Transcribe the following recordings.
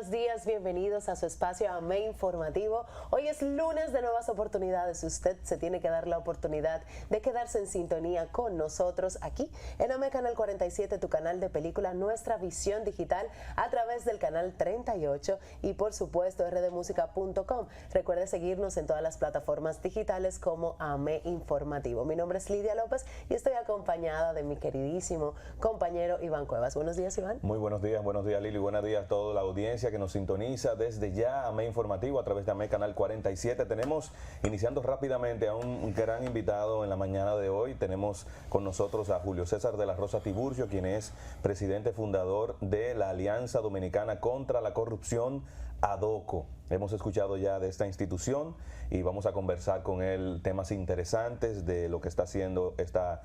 buenos días, bienvenidos a su espacio AME Informativo. Hoy es lunes de nuevas oportunidades. Usted se tiene que dar la oportunidad de quedarse en sintonía con nosotros aquí en AME Canal 47, tu canal de película, nuestra visión digital a través del canal 38 y por supuesto rdmusica.com. Recuerde seguirnos en todas las plataformas digitales como AME Informativo. Mi nombre es Lidia López y estoy acompañada de mi queridísimo compañero Iván Cuevas. Buenos días, Iván. Muy buenos días Lili, buenos días a toda la audiencia que nos sintoniza desde ya AME Informativo a través de AME Canal 47. Tenemos, iniciando rápidamente, a un gran invitado en la mañana de hoy. Tenemos con nosotros a Julio César de la Rosa Tiburcio, quien es presidente fundador de la Alianza Dominicana contra la Corrupción, ADOCO. Hemos escuchado ya de esta institución y vamos a conversar con él temas interesantes de lo que está haciendo esta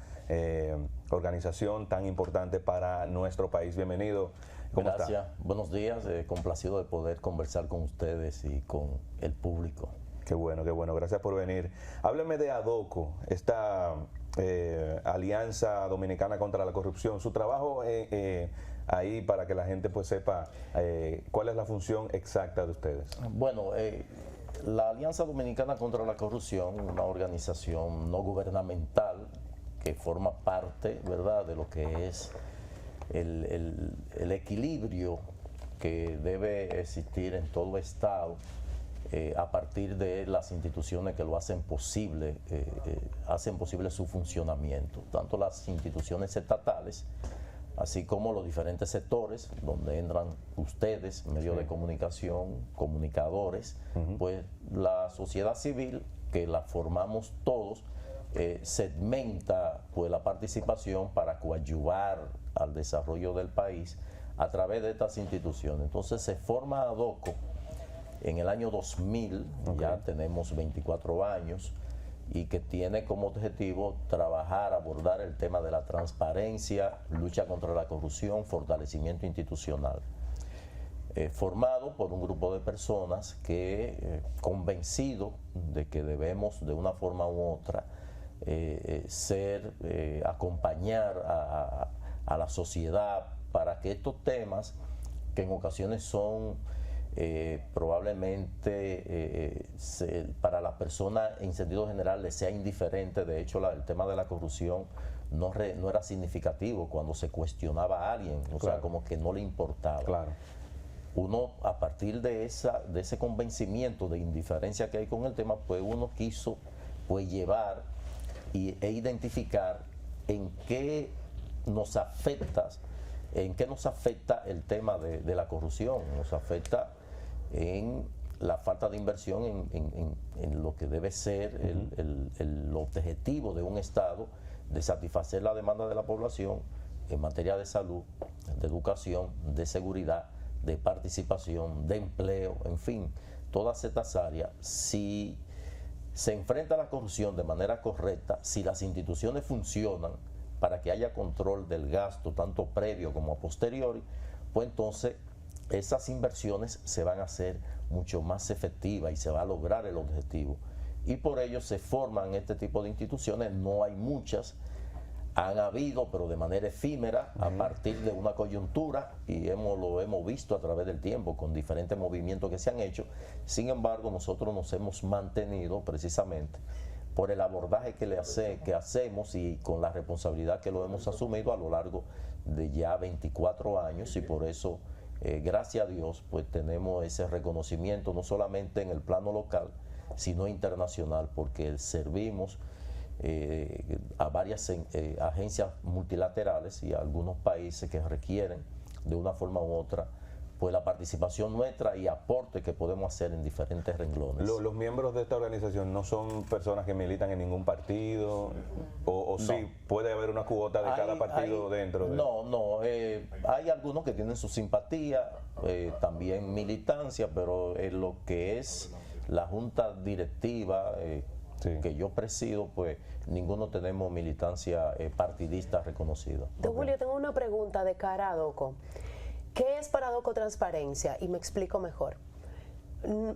organización tan importante para nuestro país. Bienvenido. ¿Cómo Gracias. está? Buenos días. Complacido de poder conversar con ustedes y con el público. Qué bueno, qué bueno. Gracias por venir. Hábleme de ADOCO, esta Alianza Dominicana contra la Corrupción. Su trabajo ahí para que la gente pues sepa cuál es la función exacta de ustedes. Bueno, la Alianza Dominicana contra la Corrupción, una organización no gubernamental que forma parte, ¿verdad?, de lo que es el equilibrio que debe existir en todo Estado a partir de las instituciones que lo hacen posible su funcionamiento, tanto las instituciones estatales, así como los diferentes sectores donde entran ustedes, medios de comunicación, comunicadores, pues la sociedad civil, que la formamos todos, segmenta pues la participación para coadyuvar al desarrollo del país a través de estas instituciones. Entonces se forma ADOCO en el año 2000, ya tenemos 24 años, y que tiene como objetivo trabajar, abordar el tema de la transparencia, lucha contra la corrupción, fortalecimiento institucional. Formado por un grupo de personas que, convencido de que debemos de una forma u otra acompañar a la sociedad para que estos temas, que en ocasiones son probablemente para la persona en sentido general les sea indiferente. De hecho, el tema de la corrupción no era significativo cuando se cuestionaba a alguien, o sea, como que no le importaba. Claro. Uno, a partir de ese convencimiento de indiferencia que hay con el tema, pues uno quiso pues llevar e identificar en qué nos afecta el tema de la corrupción. Nos afecta en la falta de inversión en lo que debe ser el objetivo de un Estado, de satisfacer la demanda de la población en materia de salud, de educación, de seguridad, de participación, de empleo, en fin, todas estas áreas. Si se enfrenta a la corrupción de manera correcta, si las instituciones funcionan para que haya control del gasto, tanto previo como a posteriori, pues entonces esas inversiones se van a hacer mucho más efectivas y se va a lograr el objetivo. Y por ello se forman este tipo de instituciones. No hay muchas, han habido, pero de manera efímera, a partir de una coyuntura, y lo hemos visto a través del tiempo con diferentes movimientos que se han hecho. Sin embargo, nosotros nos hemos mantenido precisamente por el abordaje que hacemos y con la responsabilidad que lo hemos asumido a lo largo de ya 24 años, y por eso, gracias a Dios, pues tenemos ese reconocimiento no solamente en el plano local, sino internacional, porque servimos a varias agencias multilaterales y a algunos países que requieren de una forma u otra pues la participación nuestra y aporte que podemos hacer en diferentes renglones. ¿Los miembros de esta organización no son personas que militan en ningún partido? ¿O no, sí puede haber una cuota de cada partido dentro? No, hay algunos que tienen su simpatía, también militancia, pero en lo que es la junta directiva que yo presido, pues ninguno tenemos militancia partidista reconocida. Don Julio, tengo una pregunta de cara a ADOCO. ¿Qué es para ADOCO transparencia? Y me explico mejor.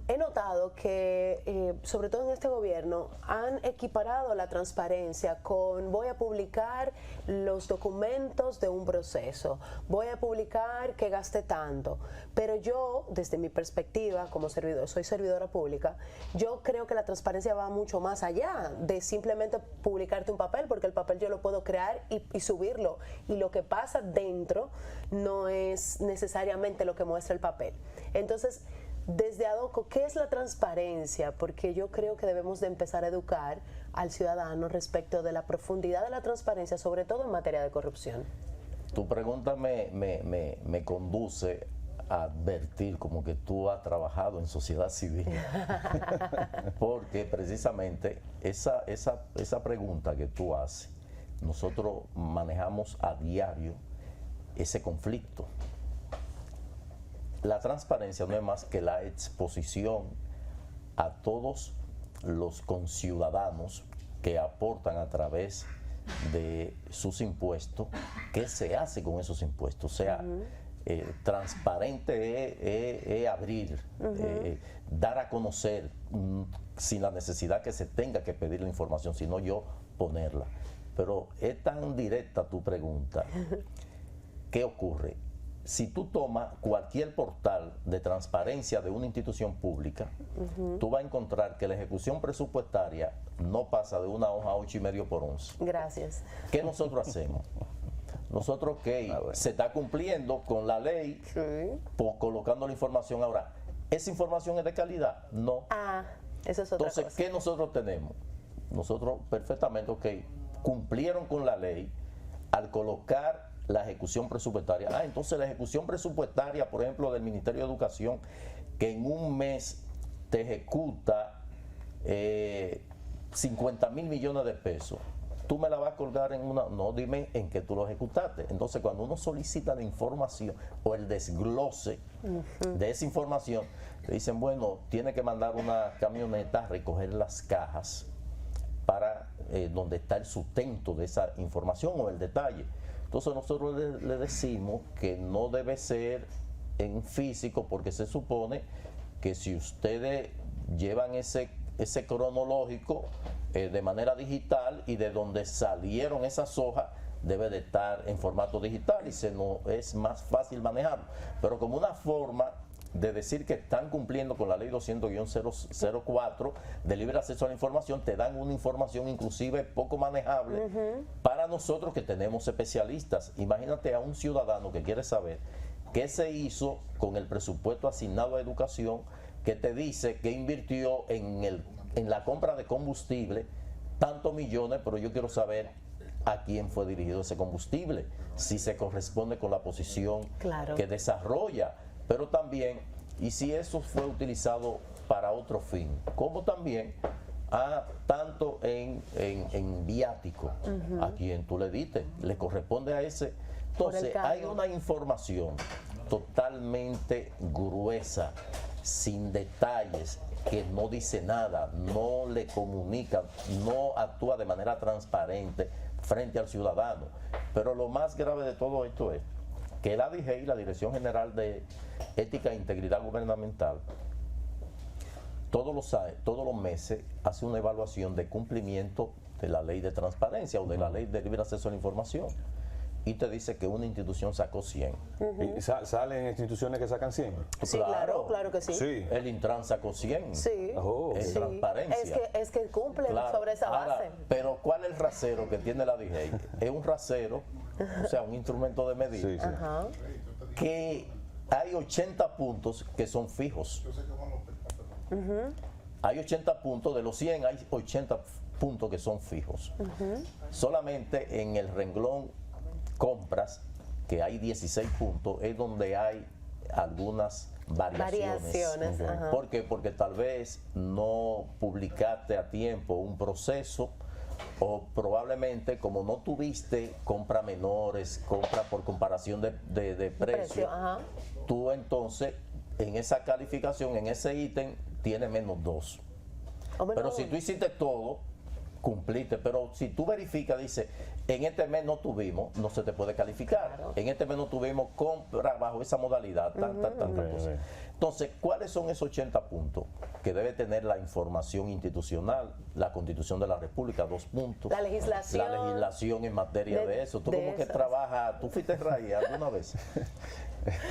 he notado que, sobre todo en este gobierno, han equiparado la transparencia con voy a publicar los documentos de un proceso, voy a publicar que gasté tanto. Pero yo, desde mi perspectiva como servidor, soy servidora pública, yo creo que la transparencia va mucho más allá de simplemente publicarte un papel, porque el papel yo lo puedo crear y subirlo. Y lo que pasa dentro no es necesariamente lo que muestra el papel. Entonces, desde ADOCO, ¿qué es la transparencia? Porque yo creo que debemos de empezar a educar al ciudadano respecto de la profundidad de la transparencia, sobre todo en materia de corrupción. Tu pregunta me conduce a advertir como que tú has trabajado en sociedad civil. Porque precisamente esa pregunta que tú haces, nosotros manejamos a diario ese conflicto. La transparencia no es más que la exposición a todos los conciudadanos que aportan a través de sus impuestos, qué se hace con esos impuestos. O sea, transparente es abrir, dar a conocer, sin la necesidad que se tenga que pedir la información, sino yo ponerla. Pero es tan directa tu pregunta. ¿Qué ocurre? Si tú tomas cualquier portal de transparencia de una institución pública, tú vas a encontrar que la ejecución presupuestaria no pasa de una hoja 8,5 por 11. Gracias. ¿Qué nosotros hacemos? Nosotros se está cumpliendo con la ley, colocando la información. Ahora, ¿esa información es de calidad? No. Eso es otra Entonces, cosa. ¿qué nosotros tenemos? Nosotros perfectamente, cumplieron con la ley al colocar la ejecución presupuestaria. Entonces la ejecución presupuestaria, por ejemplo, del Ministerio de Educación, que en un mes te ejecuta 50,000 millones de pesos, tú me la vas a colgar en una... No, dime en qué tú lo ejecutaste. Entonces, cuando uno solicita la información o el desglose de esa información, te dicen, bueno, tiene que mandar una camioneta a recoger las cajas para donde está el sustento de esa información o el detalle. Entonces nosotros le decimos que no debe ser en físico, porque se supone que si ustedes llevan ese cronológico de manera digital, y de donde salieron esas hojas debe de estar en formato digital, y es más fácil manejarlo. Pero como una forma de decir que están cumpliendo con la ley 200-004 de libre acceso a la información, te dan una información inclusive poco manejable para nosotros que tenemos especialistas. Imagínate a un ciudadano que quiere saber qué se hizo con el presupuesto asignado a educación, que te dice que invirtió en la compra de combustible tantos millones, pero yo quiero saber a quién fue dirigido ese combustible, si se corresponde con la posición que desarrolla. Pero también, y si eso fue utilizado para otro fin, como también tanto en viático, a quien tú le diste, le corresponde a ese. Entonces, hay una información totalmente gruesa, sin detalles, que no dice nada, no le comunica, no actúa de manera transparente frente al ciudadano. Pero lo más grave de todo esto es que la DGI, la Dirección General de Ética e Integridad Gubernamental, todos los meses hace una evaluación de cumplimiento de la ley de transparencia o de la ley de libre acceso a la información, y te dice que una institución sacó 100. ¿Y salen instituciones que sacan 100? Sí, claro que sí. El Intran sacó 100. Sí. En transparencia. Es que cumple sobre esa base. Ahora, pero ¿cuál es el rasero que tiene la DGI? Es un rasero, o sea, un instrumento de medida, que hay 80 puntos que son fijos. Hay 80 puntos, de los 100 hay 80 puntos que son fijos. Solamente en el renglón compras, que hay 16 puntos, es donde hay algunas variaciones. ¿Por qué? Porque tal vez no publicaste a tiempo un proceso, o probablemente como no tuviste compra menores, compra por comparación de precio, tú entonces en esa calificación, en ese ítem, tienes -2. Pero si tú hiciste todo, cumpliste, pero si tú verificas, dice, en este mes no tuvimos, no se te puede calificar. Claro. En este mes no tuvimos compra bajo esa modalidad, tanta cosa. Entonces, ¿cuáles son esos 80 puntos? Que debe tener la información institucional, la Constitución de la República, 2 puntos. La legislación. La legislación en materia de eso. ¿Tú de como que eso. trabajas? ¿Tú fuiste RAI alguna vez?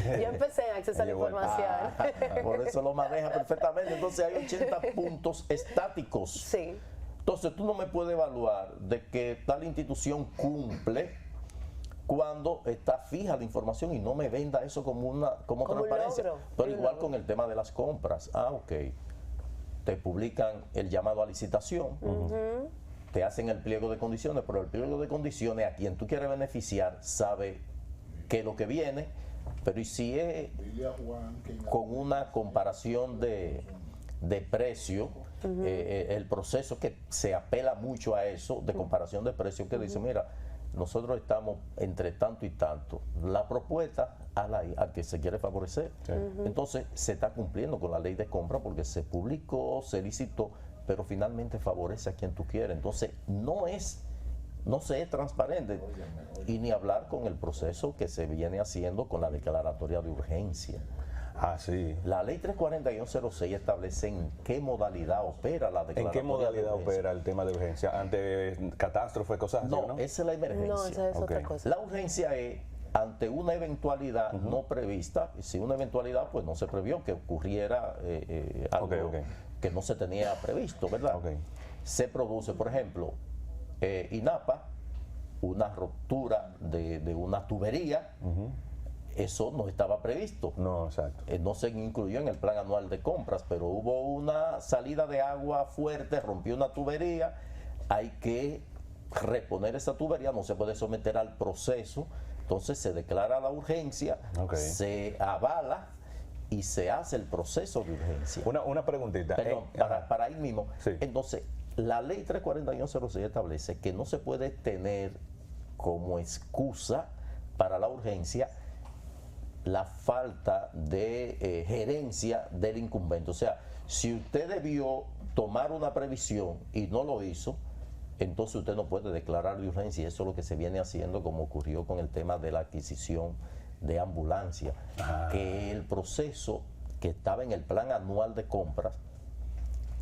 Yo empecé a accesar la información. Por eso lo maneja perfectamente. Entonces hay 80 puntos estáticos. Sí. Entonces tú no me puedes evaluar de que tal institución cumple cuando está fija la información y no me venda eso como Como un transparencia. logro, Pero un igual logro. con el tema de las compras. Ok. Te publican el llamado a licitación. Te hacen el pliego de condiciones, pero el pliego de condiciones a quien tú quieres beneficiar sabe qué es lo que viene, pero y si es con una comparación de precio, el proceso que se apela mucho a eso, de comparación de precio, que dice, mira, nosotros estamos entre tanto y tanto, la propuesta al que se quiere favorecer. Entonces se está cumpliendo con la ley de compra porque se publicó, se licitó, pero finalmente favorece a quien tú quieres. Entonces no se es transparente, y ni hablar con el proceso que se viene haciendo con la declaratoria de urgencia. Ah, sí. La ley 340-06 establece en qué modalidad opera la declaratoria. ¿En qué modalidad de urgencia. opera el tema de urgencia? ¿Ante catástrofe, cosas así, No, no? esa es la emergencia. No, esa es Ok. otra cosa. La urgencia es ante una eventualidad no prevista, y si una eventualidad pues no se previó que ocurriera algo Ok. que no se tenía previsto, ¿verdad? Ok. Se produce, por ejemplo, INAPA, una ruptura de una tubería, eso no estaba previsto. No, exacto. No se incluyó en el plan anual de compras, pero hubo una salida de agua fuerte, rompió una tubería, hay que reponer esa tubería, no se puede someter al proceso, entonces se declara la urgencia, Ok. se avala y se hace el proceso de urgencia. Una preguntita. Perdón, para ahí mismo. Sí. Entonces, la ley 340-06 establece que no se puede tener como excusa para la urgencia la falta de gerencia del incumbente. O sea, si usted debió tomar una previsión y no lo hizo, entonces usted no puede declarar de urgencia. Eso es lo que se viene haciendo, como ocurrió con el tema de la adquisición de ambulancia, que el proceso que estaba en el plan anual de compras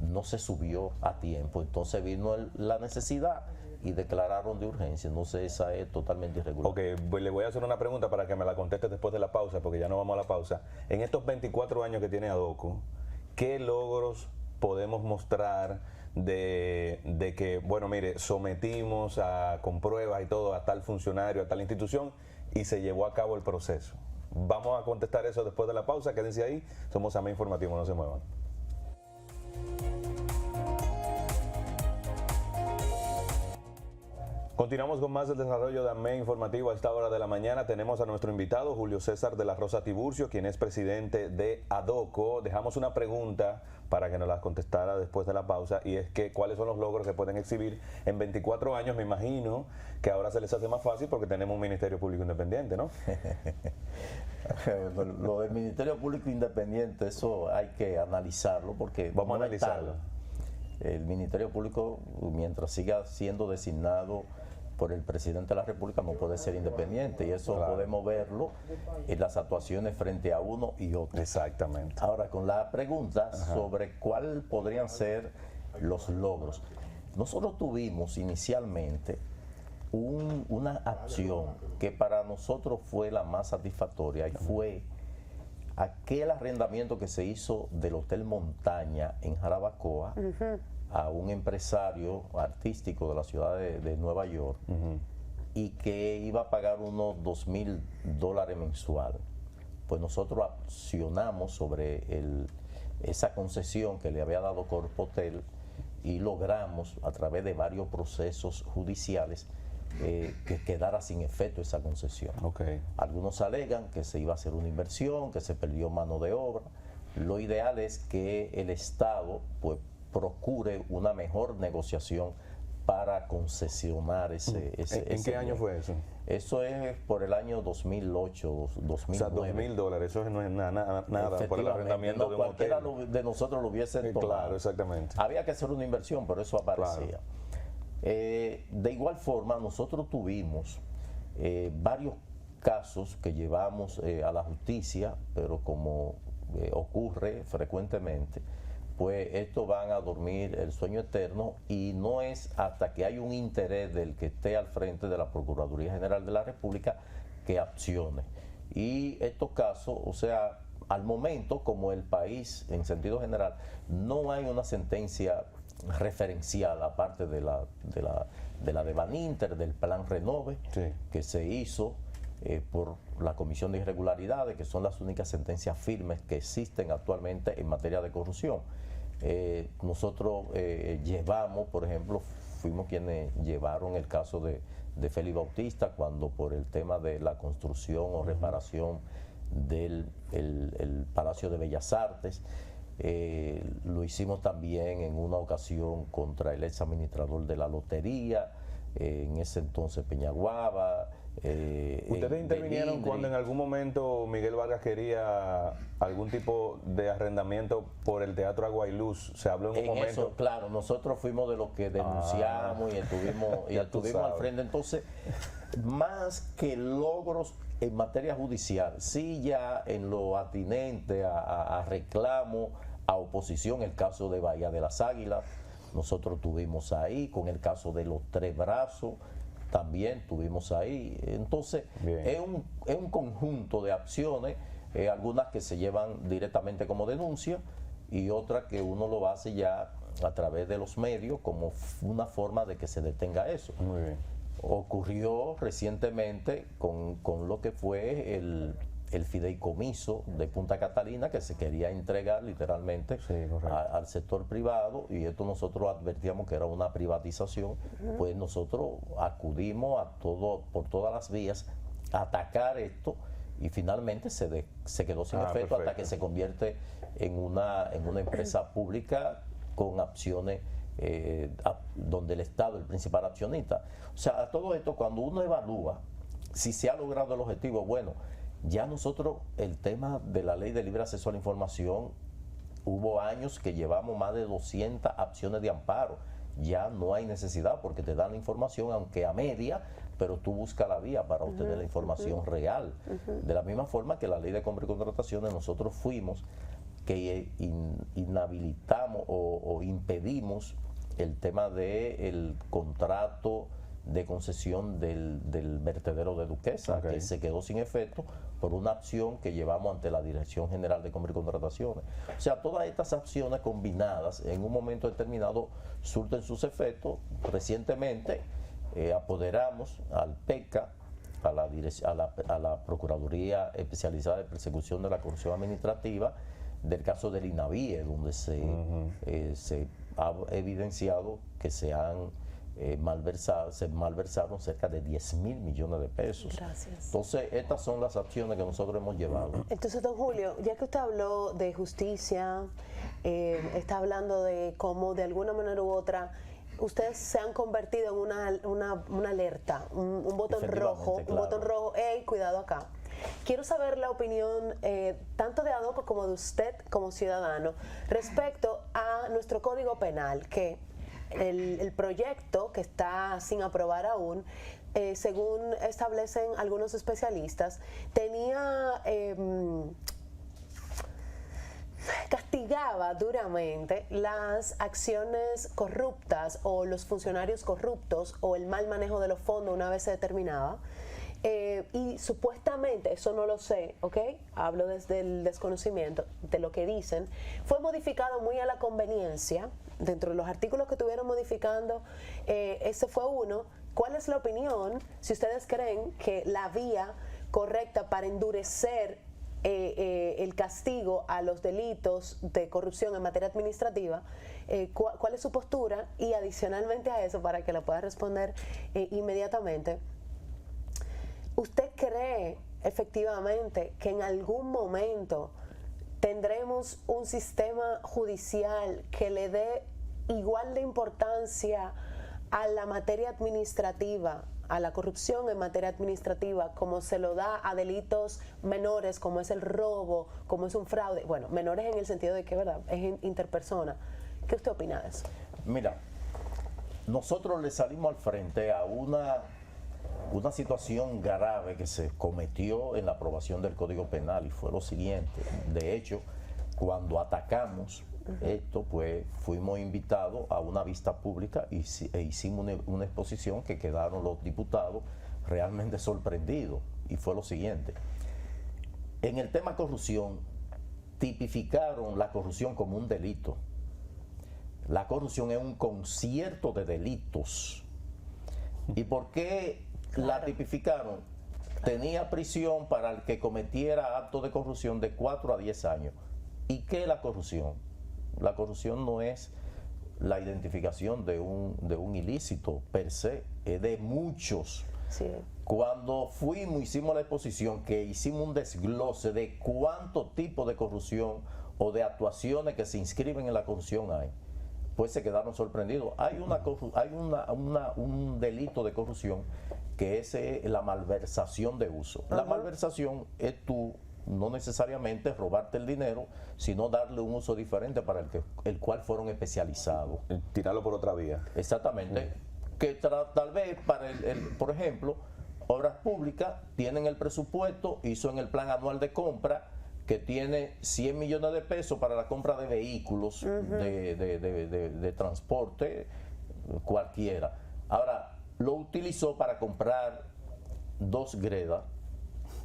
no se subió a tiempo. Entonces vino la necesidad y declararon de urgencia. Entonces esa es totalmente irregular. Ok, pues le voy a hacer una pregunta para que me la conteste después de la pausa, porque ya no vamos a la pausa. En estos 24 años que tiene ADOCO, ¿qué logros podemos mostrar de que, bueno, mire, sometimos con pruebas y todo a tal funcionario, a tal institución, y se llevó a cabo el proceso? Vamos a contestar eso después de la pausa. Quédense ahí. Somos AME Informativo, no se muevan. Continuamos con más del desarrollo de AME Informativo. A esta hora de la mañana tenemos a nuestro invitado Julio César de la Rosa Tiburcio, quien es presidente de ADOCO. Dejamos una pregunta para que nos la contestara después de la pausa, y es que ¿cuáles son los logros que pueden exhibir en 24 años? Me imagino que ahora se les hace más fácil porque tenemos un Ministerio Público Independiente, ¿no? Lo del Ministerio Público Independiente, eso hay que analizarlo porque Vamos a no está. analizarlo. El Ministerio Público, mientras siga siendo designado por el presidente de la República, no puede ser independiente, y eso Claro. podemos verlo en las actuaciones frente a uno y otro. Exactamente. Ahora, con la pregunta sobre cuál podrían ser los logros. Nosotros tuvimos inicialmente una acción que para nosotros fue la más satisfactoria, y fue aquel arrendamiento que se hizo del Hotel Montaña en Jarabacoa a un empresario artístico de la ciudad de Nueva York, y que iba a pagar unos $2,000 mensual. Pues nosotros accionamos sobre esa concesión que le había dado Corpotel, y logramos a través de varios procesos judiciales que quedara sin efecto esa concesión. Okay. Algunos alegan que se iba a hacer una inversión, que se perdió mano de obra. Lo ideal es que el Estado pues procure una mejor negociación para concesionar ese ¿En qué año fue eso? Eso es por el año 2008, 2009. O sea, $2,000, eso no es nada por el arrendamiento de un cualquiera hotel. de nosotros lo hubiese tomado. Claro, exactamente. Había que hacer una inversión, pero eso aparecía. De igual forma, nosotros tuvimos varios casos que llevamos a la justicia, pero como ocurre frecuentemente, pues estos van a dormir el sueño eterno y no es hasta que hay un interés del que esté al frente de la Procuraduría General de la República que accione. Y estos casos, o sea, al momento, como el país en sentido general, no hay una sentencia referencial, aparte de la de Baninter, del plan Renove, sí, que se hizo por la Comisión de Irregularidades, que son las únicas sentencias firmes que existen actualmente en materia de corrupción. Nosotros llevamos, por ejemplo, fuimos quienes llevaron el caso de Félix Bautista, cuando por el tema de la construcción o reparación del el Palacio de Bellas Artes, lo hicimos también en una ocasión contra el ex administrador de la lotería, en ese entonces Peñaguaba. ¿Ustedes intervinieron cuando en algún momento Miguel Vargas quería algún tipo de arrendamiento por el Teatro Agua y Luz? Se habló en un momento. Eso, claro, nosotros fuimos de los que denunciamos y estuvimos al frente. Entonces, más que logros en materia judicial, sí ya en lo atinente a reclamo, a oposición, el caso de Bahía de las Águilas, nosotros tuvimos ahí, con el caso de los Tres Brazos, también tuvimos ahí. Entonces, es un conjunto de acciones, algunas que se llevan directamente como denuncia y otras que uno lo hace ya a través de los medios como una forma de que se detenga eso. Muy bien. Ocurrió recientemente con lo que fue el fideicomiso de Punta Catalina, que se quería entregar literalmente al sector privado, y esto nosotros advertíamos que era una privatización. Pues nosotros acudimos por todas las vías a atacar esto, y finalmente se quedó sin efecto hasta que se convierte en una empresa pública con acciones donde el Estado es el principal accionista. O sea, a todo esto, cuando uno evalúa si se ha logrado el objetivo, bueno, ya nosotros, el tema de la ley de libre acceso a la información, hubo años que llevamos más de 200 acciones de amparo. Ya no hay necesidad porque te dan la información, aunque a media, pero tú buscas la vía para obtener la información real. De la misma forma que la ley de compra y contrataciones, nosotros fuimos que inhabilitamos o impedimos el tema del contrato de concesión del vertedero de Duquesa, que se quedó sin efecto por una acción que llevamos ante la Dirección General de Compra y Contrataciones. O sea, todas estas acciones combinadas en un momento determinado surten sus efectos. Recientemente apoderamos al PECA, a la Procuraduría Especializada de Persecución de la Corrupción Administrativa, del caso del INAVIE, donde se ha evidenciado que se malversaron cerca de 10.000 millones de pesos. Gracias. Entonces, estas son las acciones que nosotros hemos llevado. Entonces, don Julio, ya que usted habló de justicia, está hablando de cómo de alguna manera u otra ustedes se han convertido en una alerta, un botón rojo, claro. Un botón rojo, ¡hey, cuidado acá! Quiero saber la opinión tanto de ADOCO como de usted como ciudadano respecto a nuestro Código Penal, que el proyecto que está sin aprobar aún, según establecen algunos especialistas, castigaba duramente las acciones corruptas o los funcionarios corruptos o el mal manejo de los fondos una vez se determinaba. Y supuestamente, eso no lo sé, ¿ok? Hablo desde el desconocimiento de lo que dicen, fue modificado muy a la conveniencia. Dentro de los artículos que estuvieron modificando, ese fue uno. ¿Cuál es la opinión, si ustedes creen que la vía correcta para endurecer el castigo a los delitos de corrupción en materia administrativa, cuál es su postura? Y adicionalmente a eso, para que la pueda responder inmediatamente, ¿usted cree efectivamente que en algún momento tendremos un sistema judicial que le dé igual de importancia a la materia administrativa, a la corrupción en materia administrativa, como se lo da a delitos menores, como es el robo, como es un fraude? Bueno, menores en el sentido de que, ¿verdad?, es interpersona. ¿Qué usted opina de eso? Mira, nosotros le salimos al frente a una situación grave que se cometió en la aprobación del Código Penal, y fue lo siguiente. De hecho, cuando atacamos esto, pues fuimos invitados a una vista pública e hicimos una exposición que quedaron los diputados realmente sorprendidos, y fue lo siguiente. En el tema corrupción, tipificaron la corrupción como un delito. La corrupción es un concierto de delitos. ¿Y por qué la tipificaron? Tenía prisión para el que cometiera actos de corrupción de 4 a 10 años. ¿Y qué es la corrupción? La corrupción no es la identificación de un ilícito per se, es de muchos. Sí. Cuando hicimos la exposición, que hicimos un desglose de cuántos tipos de corrupción o de actuaciones que se inscriben en la corrupción hay, pues se quedaron sorprendidos. Hay un delito de corrupción que es la malversación de uso. La malversación es tú no necesariamente robarte el dinero, sino darle un uso diferente para el cual fueron especializados. Tirarlo por otra vía. Exactamente. Que tal vez por ejemplo, Obras Públicas tienen el presupuesto, hizo en el plan anual de compra, que tiene 100 millones de pesos para la compra de vehículos de transporte cualquiera. Ahora, lo utilizó para comprar 2 gredas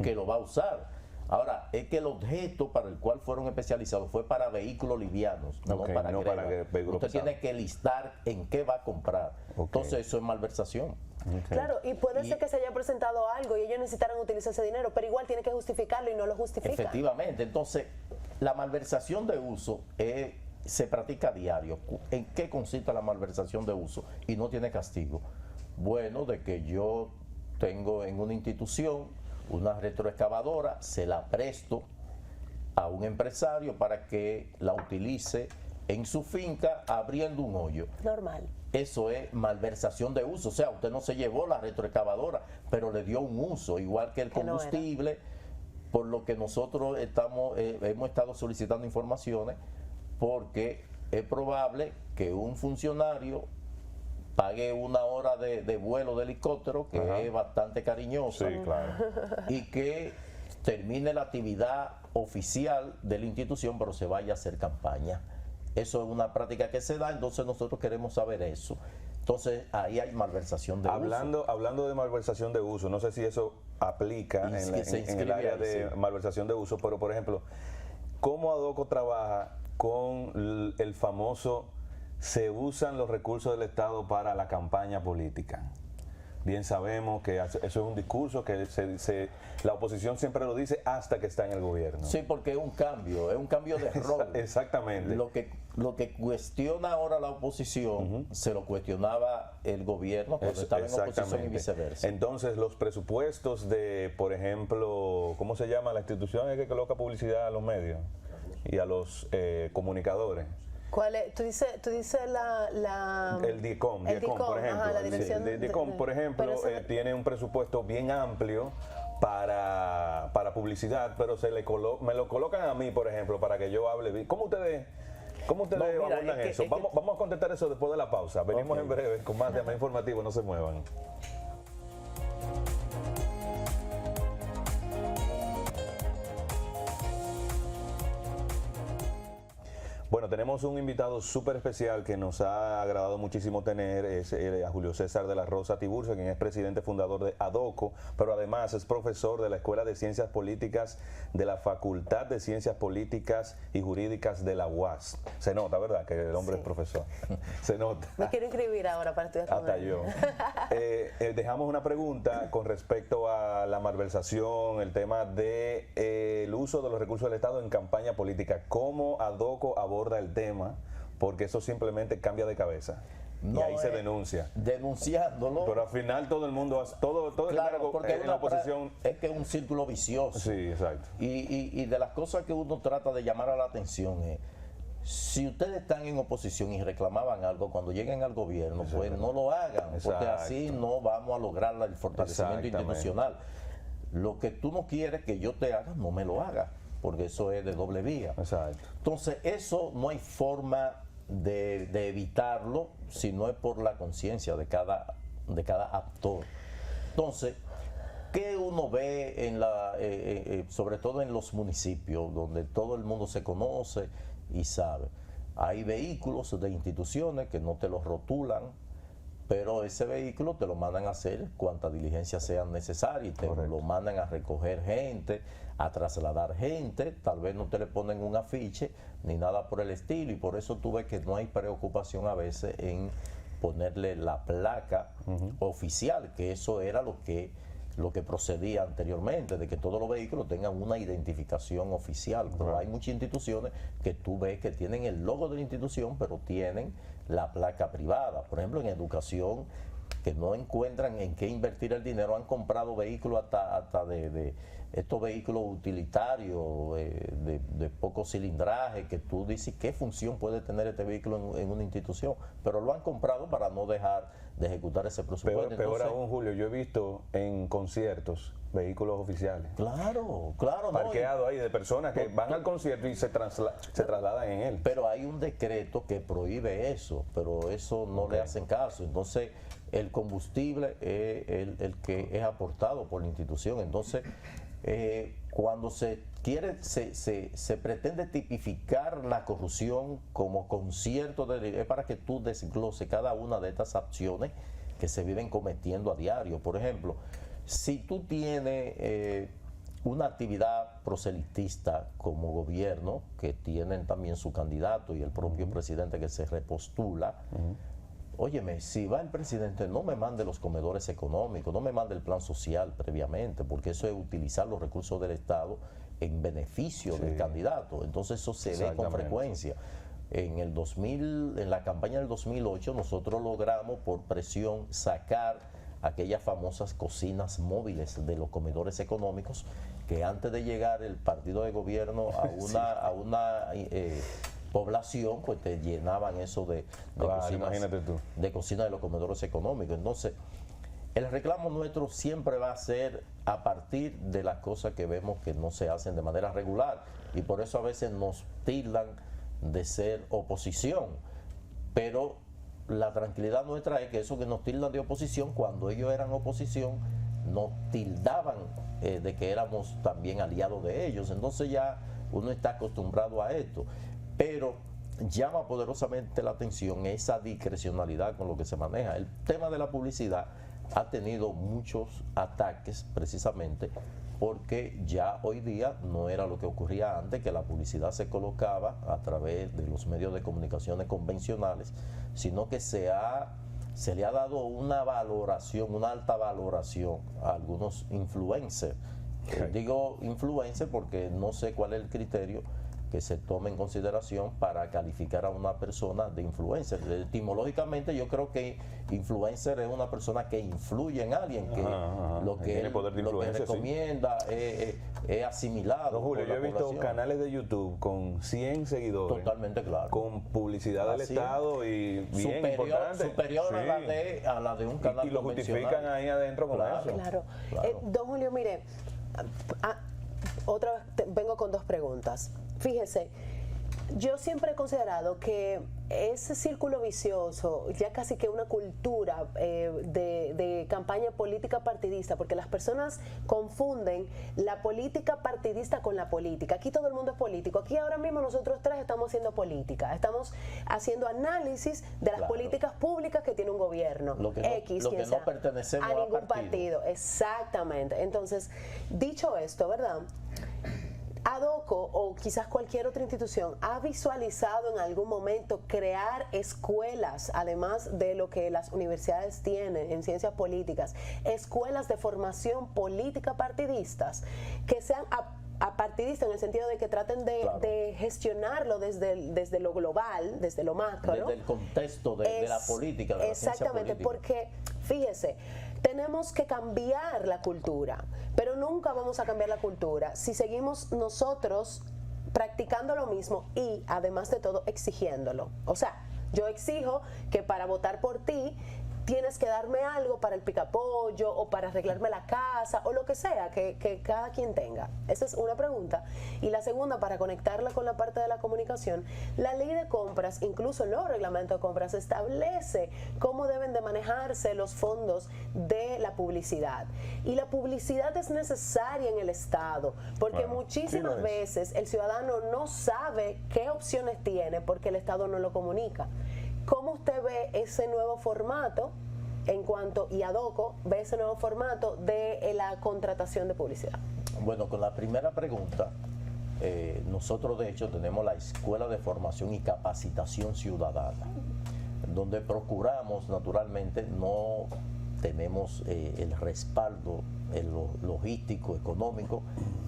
que lo va a usar. Ahora, es que el objeto para el cual fueron especializados fue para vehículos livianos, no para vehículos. Usted tiene que listar en qué va a comprar. Entonces, eso es malversación. Claro, y puede ser que se haya presentado algo y ellos necesitaran utilizar ese dinero, pero igual tiene que justificarlo y no lo justifica. Efectivamente. Entonces, la malversación de uso se practica a diario. ¿En qué consiste la malversación de uso? Y no tiene castigo. Bueno, de que yo tengo en una institución una retroexcavadora, se la presto a un empresario para que la utilice en su finca abriendo un hoyo. Normal. Eso es malversación de uso. O sea, usted no se llevó la retroexcavadora, pero le dio un uso, igual que el combustible, por lo que nosotros hemos estado solicitando informaciones, porque es probable que un funcionario pague 1 hora de vuelo de helicóptero, que es bastante cariñoso, sí, claro, y que termine la actividad oficial de la institución, pero se vaya a hacer campaña. Eso es una práctica que se da, entonces nosotros queremos saber eso. Entonces ahí hay malversación de uso. Hablando de malversación de uso, no sé si eso aplica en el área de malversación de uso, pero por ejemplo, ¿cómo ADOCO trabaja con el famoso se usan los recursos del Estado para la campaña política? Bien sabemos que eso es un discurso que la oposición siempre lo dice hasta que está en el gobierno. Sí, porque es un cambio de rol. Exactamente. Lo que cuestiona ahora la oposición, se lo cuestionaba el gobierno cuando estaba en oposición y viceversa. Entonces, los presupuestos de, por ejemplo, ¿cómo se llama la institución que coloca publicidad a los medios y a los comunicadores? ¿Cuál es? Tú dices el DICOM, por ejemplo. La dirección el DICOM, por ejemplo, tiene un presupuesto bien amplio para publicidad, pero me lo colocan a mí, por ejemplo, para que yo hable bien. ¿Cómo ustedes abordan eso? Vamos a contestar eso después de la pausa. Venimos en breve con más temas informativos, no se muevan. Bueno, tenemos un invitado súper especial que nos ha agradado muchísimo tener, es a Julio César de la Rosa Tiburcio, quien es presidente fundador de ADOCO, pero además es profesor de la Escuela de Ciencias Políticas de la Facultad de Ciencias Políticas y Jurídicas de la UAS. Se nota, ¿verdad?, que el hombre es profesor. Se nota. Me quiero inscribir ahora para estudiar con Hasta yo. Dejamos una pregunta con respecto a la malversación, el tema de el uso de los recursos del Estado en campaña política. ¿Cómo ADOCO aborda el tema? Porque eso simplemente cambia de cabeza. Y ahí se denuncia. Denunciándolo. Pero al final todo el mundo, todo el claro, porque en la oposición. Es que es un círculo vicioso. Sí, exacto. Y de las cosas que uno trata de llamar a la atención es, si ustedes están en oposición y reclamaban algo, cuando lleguen al gobierno, pues no lo hagan, porque así no vamos a lograr el fortalecimiento institucional. Lo que tú no quieres que yo te haga, no me lo hagas, porque eso es de doble vía. Exacto. Entonces, eso no hay forma de evitarlo si no es por la conciencia de cada actor. Entonces, ¿qué uno ve sobre todo en los municipios, donde todo el mundo se conoce y sabe? Hay vehículos de instituciones que no te los rotulan, pero ese vehículo te lo mandan a hacer cuanta diligencia sea necesaria, y te lo mandan a recoger gente, a trasladar gente, tal vez no te le ponen un afiche ni nada por el estilo, y por eso tú ves que no hay preocupación a veces en ponerle la placa oficial, que eso era lo que procedía anteriormente, de que todos los vehículos tengan una identificación oficial. Pero hay muchas instituciones que tú ves que tienen el logo de la institución, pero tienen la placa privada. Por ejemplo, en educación, que no encuentran en qué invertir el dinero, han comprado vehículos hasta de estos vehículos utilitarios de poco cilindraje, que tú dices qué función puede tener este vehículo en una institución, pero lo han comprado para no dejar de ejecutar ese presupuesto. Peor aún, Julio, yo he visto en conciertos vehículos oficiales. Claro, Parqueados ahí de personas que van al concierto y se trasladan en él. Pero hay un decreto que prohíbe eso, pero eso no le hacen caso. Entonces, el combustible es el que es aportado por la institución. Entonces, cuando se pretende tipificar la corrupción como concierto, es para que tú desgloses cada una de estas acciones que se viven cometiendo a diario. Por ejemplo, si tú tienes una actividad proselitista como gobierno, que tienen también su candidato y el propio presidente que se repostula, óyeme, si va el presidente, no me mande los comedores económicos, no me mande el plan social previamente, porque eso es utilizar los recursos del Estado en beneficio del candidato. Entonces eso se ve con frecuencia. En la campaña del 2008 nosotros logramos por presión sacar aquellas famosas cocinas móviles de los comedores económicos, que antes de llegar el partido de gobierno a una población, pues te llenaban eso de cocinas de los comedores económicos. Entonces, el reclamo nuestro siempre va a ser a partir de las cosas que vemos que no se hacen de manera regular, y por eso a veces nos tildan de ser oposición, pero la tranquilidad nuestra es que eso que nos tildan de oposición, cuando ellos eran oposición, nos tildaban de que éramos también aliados de ellos. Entonces ya uno está acostumbrado a esto, pero llama poderosamente la atención esa discrecionalidad con lo que se maneja. El tema de la publicidad ha tenido muchos ataques precisamente porque ya hoy día no era lo que ocurría antes, que la publicidad se colocaba a través de los medios de comunicaciones convencionales, sino que se le ha dado una valoración, una alta valoración a algunos influencers. Digo influencer porque no sé cuál es el criterio que se tome en consideración para calificar a una persona de influencer. Etimológicamente yo creo que influencer es una persona que influye en alguien, que lo que él recomienda es asimilado. No, Julio, yo he visto canales de YouTube con 100 seguidores. Totalmente claro. Con publicidad del Estado y bien importante. Superior a la de un canal y lo justifican ahí adentro con eso. Claro. Don Julio, mire, otra vez vengo con dos preguntas. Fíjese, yo siempre he considerado que ese círculo vicioso, ya casi que una cultura de campaña política partidista, porque las personas confunden la política partidista con la política. Aquí todo el mundo es político. Aquí ahora mismo nosotros tres estamos haciendo política, estamos haciendo análisis de las políticas públicas que tiene un gobierno. Lo que no pertenecemos a ningún partido. Exactamente. Entonces, dicho esto, ¿verdad? ADOCO o quizás cualquier otra institución ha visualizado en algún momento crear escuelas, además de lo que las universidades tienen en ciencias políticas, escuelas de formación política partidistas, que sean apartidistas en el sentido de que traten de gestionarlo desde lo global, desde lo macro, desde el contexto de la política, de la ciencia política. Exactamente, porque fíjese, tenemos que cambiar la cultura, pero nunca vamos a cambiar la cultura si seguimos nosotros practicando lo mismo y, además de todo, exigiéndolo. O sea, yo exijo que para votar por ti tienes que darme algo para el picapollo o para arreglarme la casa o lo que sea que cada quien tenga. Esa es una pregunta. Y la segunda, para conectarla con la parte de la comunicación, la ley de compras, incluso los reglamentos de compras, establece cómo deben de manejarse los fondos de la publicidad. Y la publicidad es necesaria en el Estado, porque muchísimas veces el ciudadano no sabe qué opciones tiene porque el Estado no lo comunica. ¿Cómo usted ve ese nuevo formato en cuanto, y Adoco ve ese nuevo formato de la contratación de publicidad? Bueno, con la primera pregunta, nosotros de hecho tenemos la Escuela de Formación y Capacitación Ciudadana, donde procuramos, naturalmente, no tenemos el respaldo logístico, económico,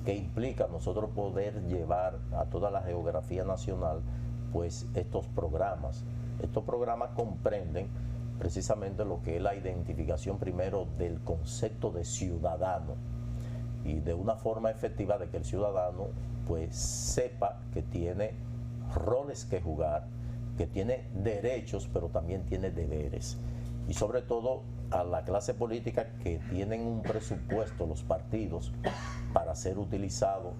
que implica nosotros poder llevar a toda la geografía nacional pues estos programas. Estos programas comprenden precisamente lo que es la identificación primero del concepto de ciudadano y de una forma efectiva de que el ciudadano pues sepa que tiene roles que jugar, que tiene derechos pero también tiene deberes, y sobre todo a la clase política que tienen un presupuesto, los partidos, para ser utilizado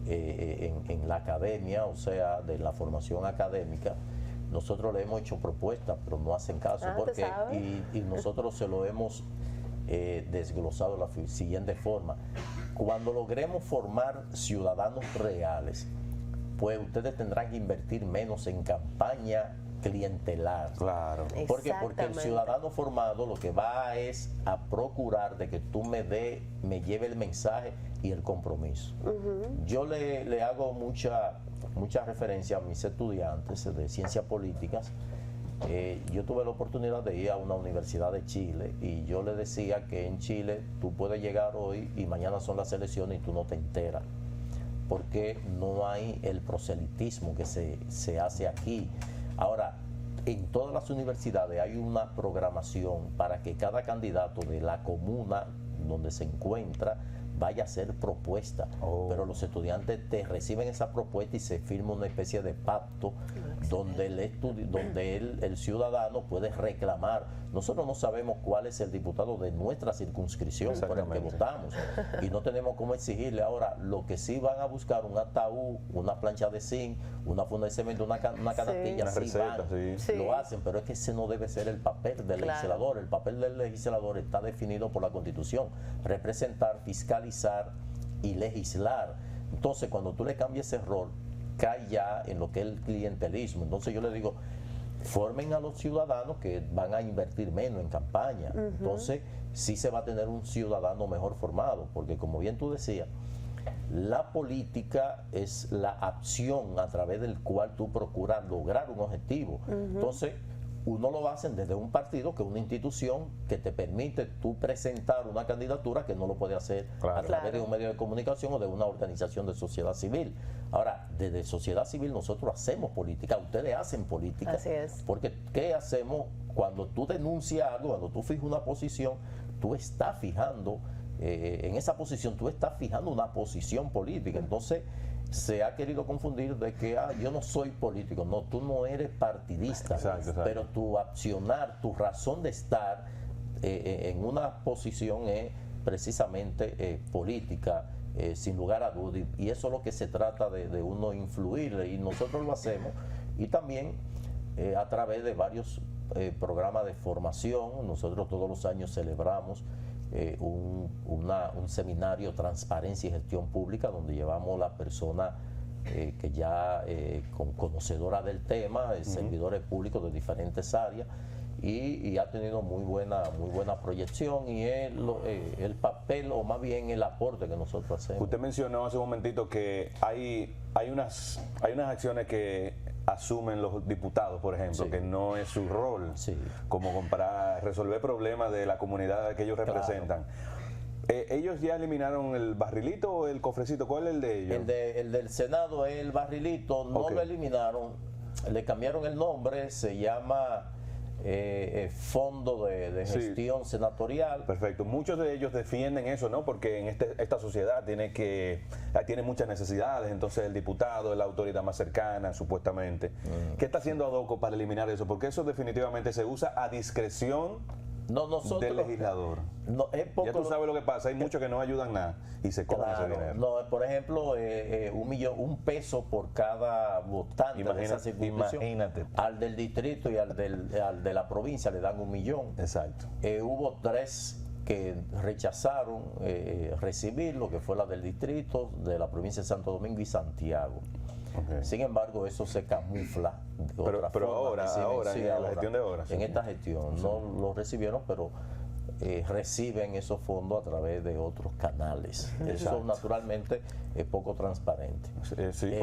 en la academia, o sea, de la formación académica. Nosotros le hemos hecho propuestas, pero no hacen caso, porque y nosotros se lo hemos desglosado de la siguiente forma. Cuando logremos formar ciudadanos reales, pues ustedes tendrán que invertir menos en campaña clientelar. Claro. Porque el ciudadano formado lo que va es a procurar de que tú me lleve el mensaje y el compromiso. Yo le hago mucha referencia a mis estudiantes de ciencias políticas. Yo tuve la oportunidad de ir a una universidad de Chile y yo le decía que en Chile tú puedes llegar hoy y mañana son las elecciones y tú no te enteras, porque no hay el proselitismo que se hace aquí. Ahora, en todas las universidades hay una programación para que cada candidato de la comuna donde se encuentra vaya a hacer propuesta, pero los estudiantes te reciben esa propuesta y se firma una especie de pacto donde el ciudadano puede reclamar. Nosotros no sabemos cuál es el diputado de nuestra circunscripción por el que votamos y no tenemos cómo exigirle. Ahora, lo que sí van a buscar, un ataúd, una plancha de zinc, una funda de cemento, una canastilla, lo hacen, pero es que ese no debe ser el papel del legislador. El papel del legislador está definido por la Constitución: representar, fiscalizar y legislar. Entonces, cuando tú le cambias ese rol, cae ya en lo que es el clientelismo. Entonces yo le digo, formen a los ciudadanos que van a invertir menos en campaña. Entonces sí se va a tener un ciudadano mejor formado, porque como bien tú decías, la política es la acción a través del cual tú procuras lograr un objetivo. Entonces uno lo hacen desde un partido, que es una institución que te permite tú presentar una candidatura que no lo puede hacer a través de un medio de comunicación o de una organización de sociedad civil. Ahora, desde sociedad civil nosotros hacemos política, ustedes hacen política. Así es. Porque ¿qué hacemos? Cuando tú denuncias algo, cuando tú fijas una posición, tú estás fijando, en esa posición tú estás fijando una posición política. Entonces se ha querido confundir de que yo no soy político. No, tú no eres partidista, pero tu accionar, tu razón de estar en una posición es precisamente política, sin lugar a dudas, y eso es lo que se trata de uno influir, y nosotros lo hacemos, y también a través de varios programas de formación. Nosotros todos los años celebramos un seminario Transparencia y Gestión Pública, donde llevamos la persona que ya conocedora del tema, servidores públicos de diferentes áreas, y ha tenido muy buena proyección, y es el papel, o más bien el aporte que nosotros hacemos. Usted mencionó hace un momentito que hay unas acciones que asumen los diputados, por ejemplo, que no es su rol, como para resolver problemas de la comunidad que ellos representan. ¿Ellos ya eliminaron el barrilito o el cofrecito? ¿Cuál es el de ellos? El del Senado es el barrilito, no lo eliminaron, le cambiaron el nombre, se llama Fondo de Gestión Senatorial. Perfecto. Muchos de ellos defienden eso, ¿no? Porque en esta sociedad tiene muchas necesidades, entonces el diputado es la autoridad más cercana, supuestamente. ¿Qué está haciendo Adoco para eliminar eso? Porque eso definitivamente se usa a discreción No, nosotros, del legislador? No, es poco, Ya tú sabes lo que pasa, hay muchos que no ayudan nada y se comen ese dinero. No, por ejemplo, un peso por cada votante de esa circunscripción. Imagínate. Al del distrito y al de la provincia le dan 1 millón. Exacto. Hubo 3 que rechazaron recibir lo que fue la del distrito, de la provincia de Santo Domingo y Santiago. Okay. Sin embargo, eso se camufla de otra pero forma. ahora, en la gestión de ahora. En esta gestión no lo recibieron, pero reciben esos fondos a través de otros canales. Eso naturalmente es poco transparente.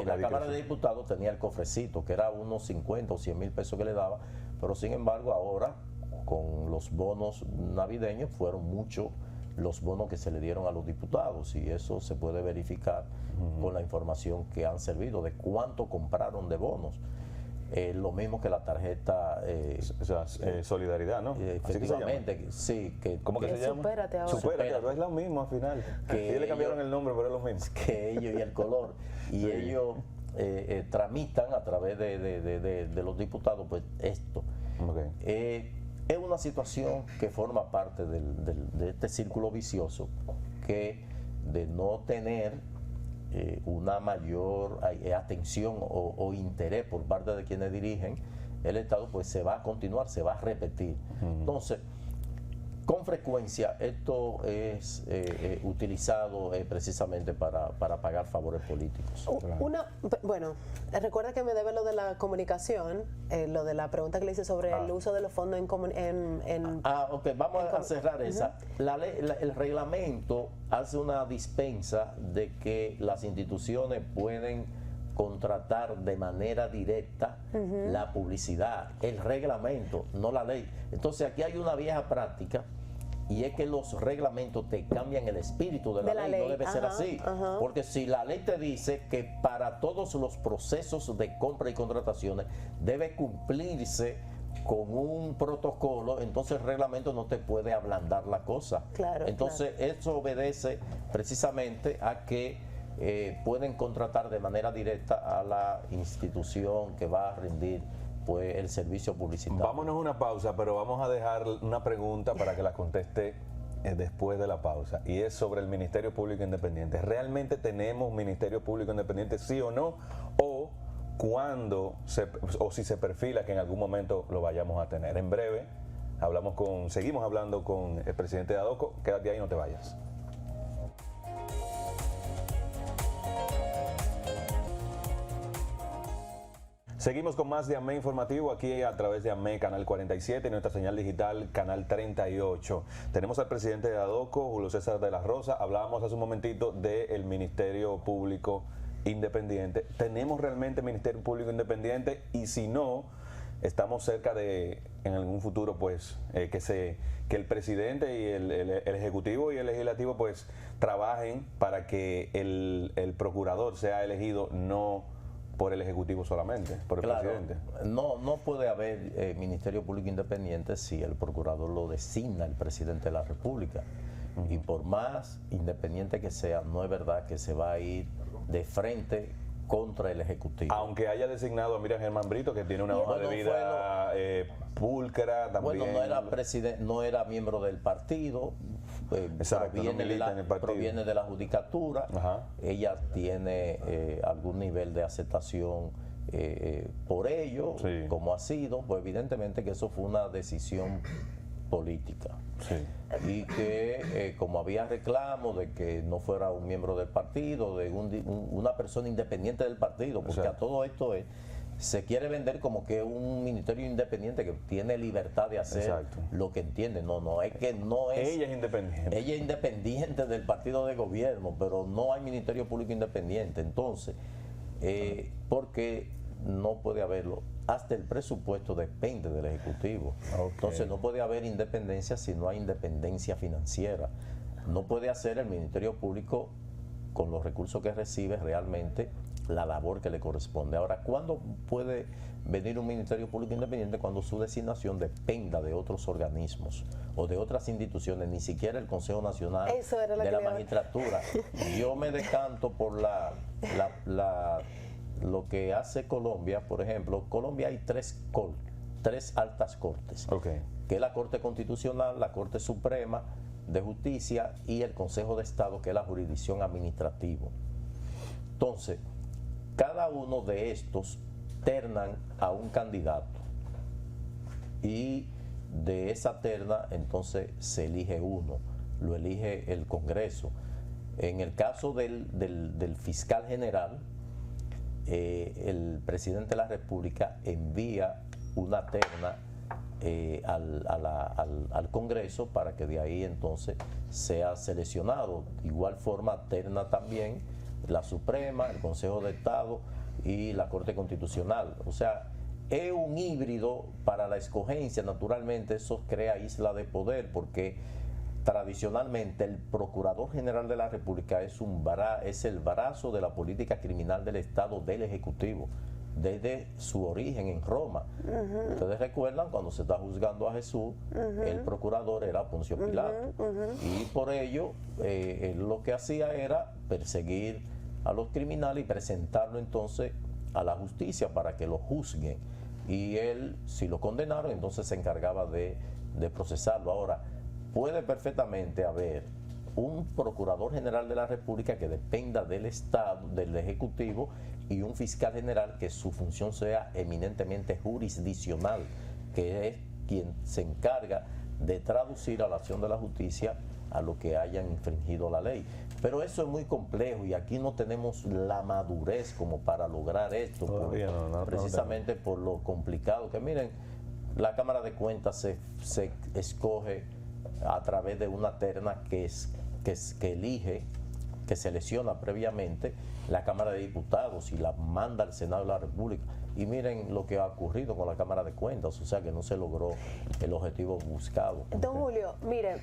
La Cámara de Diputados tenía el cofrecito, que era unos 50 o 100 mil pesos que le daba, pero sin embargo ahora con los bonos navideños fueron muchos los bonos que se le dieron a los diputados, y eso se puede verificar con la información que han servido de cuánto compraron de bonos. Lo mismo que la tarjeta Solidaridad, ¿no? Efectivamente, sí. ¿Cómo que se llama? Supérate ahora. Supérate, es lo mismo al final. Que ellos le cambiaron el nombre, pero es lo mismo. Que ellos y el color. Y ellos tramitan a través de los diputados, pues esto. Okay. Es una situación que forma parte de este círculo vicioso, que de no tener una mayor atención o interés por parte de quienes dirigen el Estado, pues se va a continuar, se va a repetir. Entonces, con frecuencia esto es utilizado precisamente para pagar favores políticos. Bueno, recuerda que me debe lo de la comunicación, lo de la pregunta que le hice sobre el uso de los fondos ok, vamos a cerrar esa. El reglamento hace una dispensa de que las instituciones pueden contratar de manera directa la publicidad, el reglamento, no la ley. Entonces aquí hay una vieja práctica, y es que los reglamentos te cambian el espíritu de la ley. No debe ser así, porque si la ley te dice que para todos los procesos de compra y contrataciones debe cumplirse con un protocolo, entonces el reglamento no te puede ablandar la cosa. Entonces eso obedece precisamente a que pueden contratar de manera directa a la institución que va a rendir pues el servicio publicitario. Vámonos a una pausa, pero vamos a dejar una pregunta para que la conteste después de la pausa, y es sobre el Ministerio Público Independiente. ¿Realmente tenemos Ministerio Público Independiente, sí o no? ¿O si se perfila que en algún momento lo vayamos a tener? En breve seguimos hablando con el presidente de ADOCO. Quédate ahí, no te vayas. Seguimos con más de AME Informativo aquí a través de AME Canal 47 y nuestra señal digital Canal 38. Tenemos al presidente de ADOCO, Julio César de la Rosa. Hablábamos hace un momentito del Ministerio Público Independiente. ¿Tenemos realmente Ministerio Público Independiente? Y si no, estamos cerca de, en algún futuro, pues, que el presidente y el Ejecutivo y el Legislativo, pues, trabajen para que el procurador sea elegido no por el Ejecutivo solamente, por el presidente. No puede haber Ministerio Público Independiente si el procurador lo designa el presidente de la República. Y por más independiente que sea, no es verdad que se va a ir de frente contra el Ejecutivo. Aunque haya designado a Miriam Germán Brito, que tiene una hoja de vida pulcra también. Bueno, no era miembro del partido. Proviene de la judicatura. Ella tiene algún nivel de aceptación por ello, como ha sido, pues evidentemente que eso fue una decisión política. Y que como había reclamo de que no fuera un miembro del partido, de una persona independiente del partido, porque a todo esto se quiere vender como que un ministerio independiente que tiene libertad de hacer lo que entiende. No, es que no es. Ella es independiente. Ella es independiente del partido de gobierno, pero no hay Ministerio Público Independiente. Entonces, porque no puede haberlo. Hasta el presupuesto depende del Ejecutivo. Entonces, no puede haber independencia si no hay independencia financiera. No puede hacer el Ministerio Público, con los recursos que recibe, realmente la labor que le corresponde. Ahora, ¿cuándo puede venir un Ministerio Público Independiente? Cuando su designación dependa de otros organismos o de otras instituciones, ni siquiera el Consejo Nacional de la Magistratura. Yo me decanto por lo que hace Colombia. Por ejemplo, Colombia hay tres altas cortes. que es la Corte Constitucional, la Corte Suprema de Justicia y el Consejo de Estado, que es la jurisdicción administrativa. Entonces, cada uno de estos ternan a un candidato y de esa terna entonces se elige uno, lo elige el Congreso. En el caso del fiscal general, el presidente de la República envía una terna al Congreso para que de ahí entonces sea seleccionado. De igual forma, terna también la Suprema, el Consejo de Estado y la Corte Constitucional. O sea, es un híbrido para la escogencia. Naturalmente eso crea isla de poder, porque tradicionalmente el Procurador General de la República es el brazo de la política criminal del Estado del Ejecutivo, desde su origen en Roma. Ustedes recuerdan cuando se está juzgando a Jesús, el procurador era Poncio Pilato, y por ello él lo que hacía era perseguir a los criminales y presentarlo entonces a la justicia para que lo juzguen, y él, si lo condenaron, entonces se encargaba de procesarlo. Ahora, puede perfectamente haber un Procurador General de la República que dependa del Estado, del Ejecutivo, y un fiscal general que su función sea eminentemente jurisdiccional, que es quien se encarga de traducir a la acción de la justicia a lo que hayan infringido la ley. Pero eso es muy complejo y aquí no tenemos la madurez como para lograr esto, precisamente por lo complicado que, miren, la Cámara de Cuentas se escoge a través de una terna que elige, que selecciona previamente la Cámara de Diputados y la manda al Senado de la República. Y miren lo que ha ocurrido con la Cámara de Cuentas, o sea que no se logró el objetivo buscado. Don Julio, mire,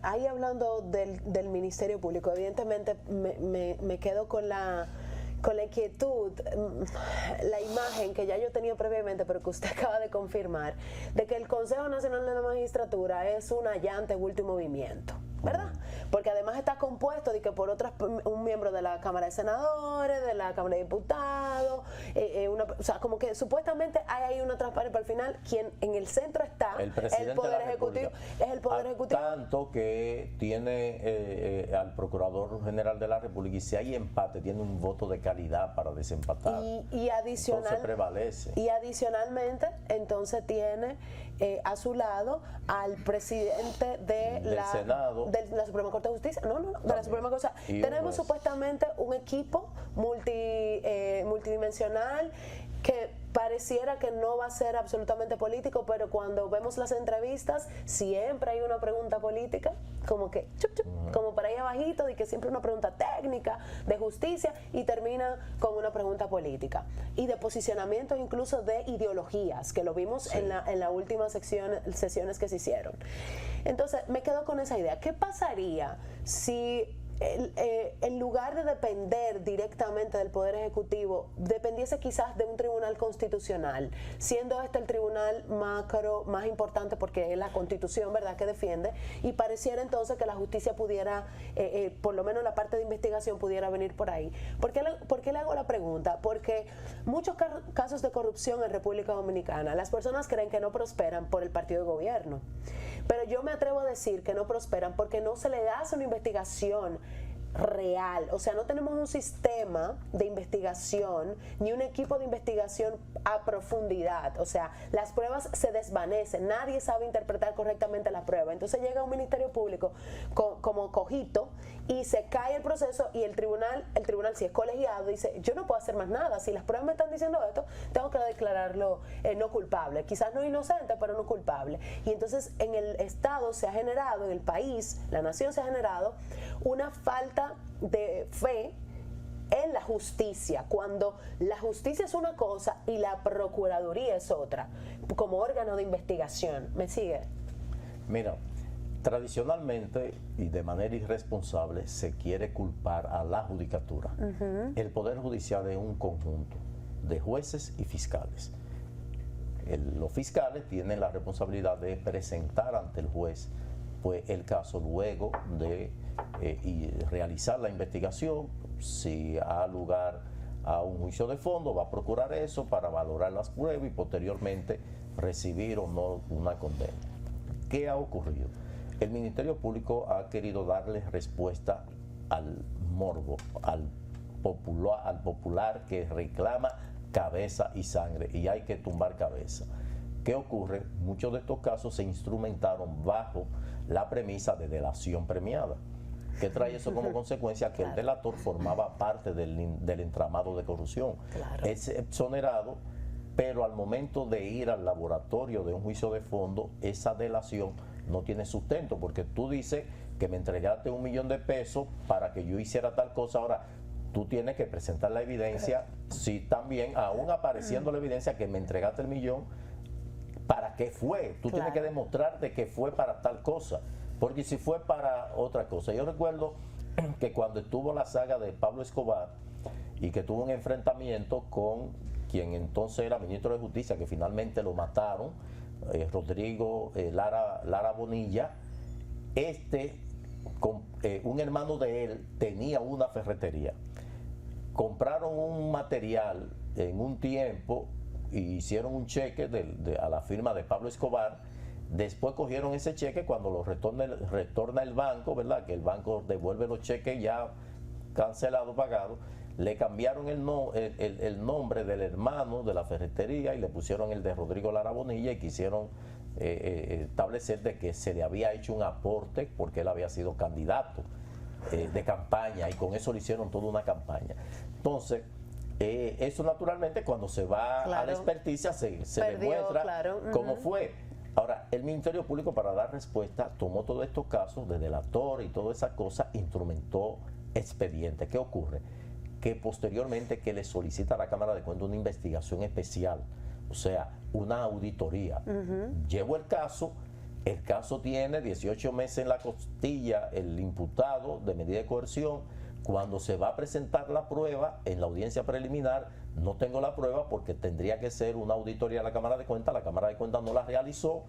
ahí hablando del Ministerio Público, evidentemente me quedo con la inquietud, la imagen que ya yo tenía previamente, pero que usted acaba de confirmar, de que el Consejo Nacional de la Magistratura es un allante último movimiento, ¿verdad? Porque además está compuesto de que por un miembro de la Cámara de Senadores, de la Cámara de Diputados, o sea, como que supuestamente hay ahí una transparencia, pero al final quien en el centro está el Poder Ejecutivo, es el Poder Ejecutivo. Tanto que tiene al Procurador General de la República, y si hay empate, tiene un voto de calidad para desempatar. Y entonces prevalece. Y adicionalmente, entonces tiene a su lado al presidente del Senado, de la Suprema Corte de Justicia, de la Suprema Corte. Tenemos supuestamente un equipo multidimensional que pareciera que no va a ser absolutamente político, pero cuando vemos las entrevistas siempre hay una pregunta política, como que como por ahí abajito, de que siempre una pregunta técnica de justicia y termina con una pregunta política y de posicionamiento incluso de ideologías, que lo vimos en la última sesiones que se hicieron. Entonces me quedo con esa idea. ¿Qué pasaría si en lugar de depender directamente del Poder Ejecutivo, dependiese quizás de un tribunal constitucional, siendo este el tribunal más importante porque es la Constitución, ¿verdad?, que defiende, y pareciera entonces que la justicia pudiera, por lo menos la parte de investigación pudiera venir por ahí? ¿Por qué le hago la pregunta? Porque muchos casos de corrupción en República Dominicana, las personas creen que no prosperan por el partido de gobierno, pero yo me atrevo a decir que no prosperan porque no se le hace una investigación real. O sea, no tenemos un sistema de investigación ni un equipo de investigación a profundidad. O sea, las pruebas se desvanecen, nadie sabe interpretar correctamente la prueba. Entonces llega un Ministerio Público como cojito y se cae el proceso, y el tribunal si es colegiado dice: yo no puedo hacer más nada, si las pruebas me están diciendo esto, tengo que declararlo no culpable, quizás no inocente, pero no culpable. Y entonces en el Estado se ha generado, en el país, la nación se ha generado una falta de fe en la justicia, cuando la justicia es una cosa y la Procuraduría es otra, como órgano de investigación. ¿Me sigue? Mira, tradicionalmente y de manera irresponsable se quiere culpar a la judicatura. El Poder Judicial es un conjunto de jueces y fiscales. Los fiscales tienen la responsabilidad de presentar ante el juez pues el caso, luego de realizar la investigación. Si ha lugar a un juicio de fondo, va a procurar eso para valorar las pruebas y posteriormente recibir o no una condena. ¿qué ha ocurrido? El Ministerio Público ha querido darle respuesta al morbo, al popular que reclama cabeza y sangre, y hay que tumbar cabeza. ¿Qué ocurre? Muchos de estos casos se instrumentaron bajo la premisa de delación premiada. ¿Qué trae eso como consecuencia? Que el delator formaba parte del entramado de corrupción. Es exonerado, pero al momento de ir al laboratorio de un juicio de fondo, esa delación no tiene sustento, porque tú dices que me entregaste $1 millón de pesos para que yo hiciera tal cosa. Ahora, tú tienes que presentar la evidencia, sí, también, aún apareciendo la evidencia que me entregaste el millón, ¿para qué fue? Tú tienes que demostrarte que fue para tal cosa, porque si fue para otra cosa. Yo recuerdo que cuando estuvo la saga de Pablo Escobar y que tuvo un enfrentamiento con quien entonces era ministro de Justicia, que finalmente lo mataron, Rodrigo Lara Bonilla, un hermano de él tenía una ferretería. Compraron un material en un tiempo y hicieron un cheque a la firma de Pablo Escobar. Después cogieron ese cheque cuando lo retorna el banco, ¿verdad? Que el banco devuelve los cheques ya cancelados, pagados. Le cambiaron el nombre del hermano de la ferretería y le pusieron el de Rodrigo Lara Bonilla, y quisieron establecer de que se le había hecho un aporte porque él había sido candidato de campaña, y con eso le hicieron toda una campaña. Entonces, eso naturalmente cuando se va a la experticia se demuestra cómo fue. Ahora, el Ministerio Público, para dar respuesta, tomó todos estos casos de delator y todas esas cosas, instrumentó expedientes. ¿Qué ocurre? Que posteriormente que le solicita a la Cámara de Cuentas una investigación especial, o sea, una auditoría. Llevo el caso tiene 18 meses en la costilla, el imputado de medida de coerción. Cuando se va a presentar la prueba en la audiencia preliminar, no tengo la prueba porque tendría que ser una auditoría a la Cámara de Cuentas no la realizó.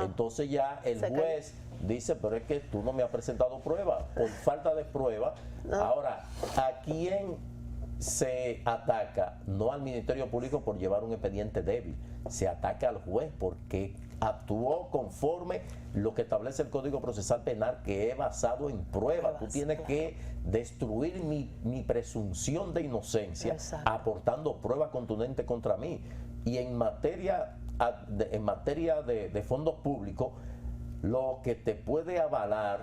Entonces ya el juez dice, pero es que tú no me has presentado prueba, por falta de prueba. Ahora, ¿a quién se ataca? No al Ministerio Público por llevar un expediente débil, se ataca al juez porque actuó conforme lo que establece el Código Procesal Penal, que es basado en pruebas. Tú tienes que destruir mi presunción de inocencia aportando pruebas contundentes contra mí. Y en materia de fondos públicos, lo que te puede avalar,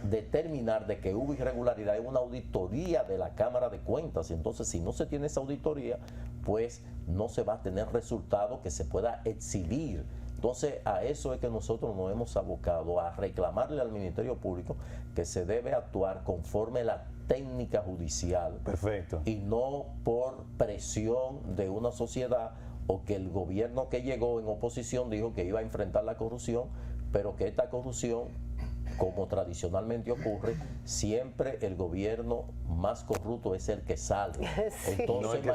determinar de que hubo irregularidad, es una auditoría de la Cámara de Cuentas. Entonces, si no se tiene esa auditoría, pues no se va a tener resultado que se pueda exhibir. Entonces, a eso es que nosotros nos hemos abocado, a reclamarle al Ministerio Público que se debe actuar conforme la técnica judicial. Perfecto. Y no por presión de una sociedad, o que el gobierno que llegó en oposición dijo que iba a enfrentar la corrupción, pero que esta corrupción, como tradicionalmente ocurre, siempre el gobierno más corrupto es el que sale. Entonces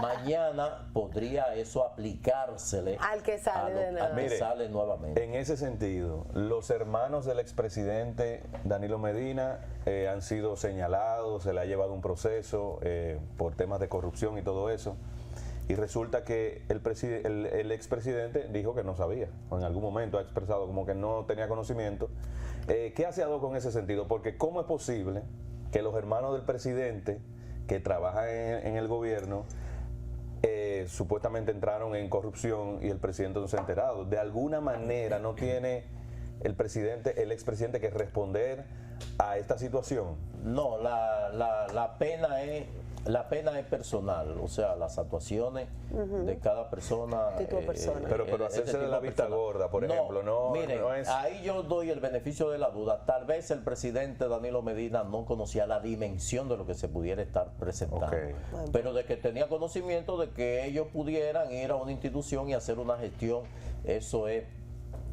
mañana podría eso aplicársele al que sale nuevamente. En ese sentido, los hermanos del expresidente Danilo Medina han sido señalados, se le ha llevado un proceso por temas de corrupción y todo eso. Y resulta que el expresidente dijo que no sabía, o en algún momento ha expresado como que no tenía conocimiento. ¿Qué ha sido con ese sentido? Porque ¿cómo es posible que los hermanos del presidente que trabajan en el gobierno supuestamente entraron en corrupción y el presidente no se ha enterado? De alguna manera no tiene el expresidente que responder a esta situación. No, la pena es personal, o sea, las actuaciones de cada persona. Pero hacerse de la vista gorda, por ejemplo, no. Miren, no es... ahí yo doy el beneficio de la duda. Tal vez el presidente Danilo Medina no conocía la dimensión de lo que se pudiera estar presentando, pero de que tenía conocimiento de que ellos pudieran ir a una institución y hacer una gestión, eso es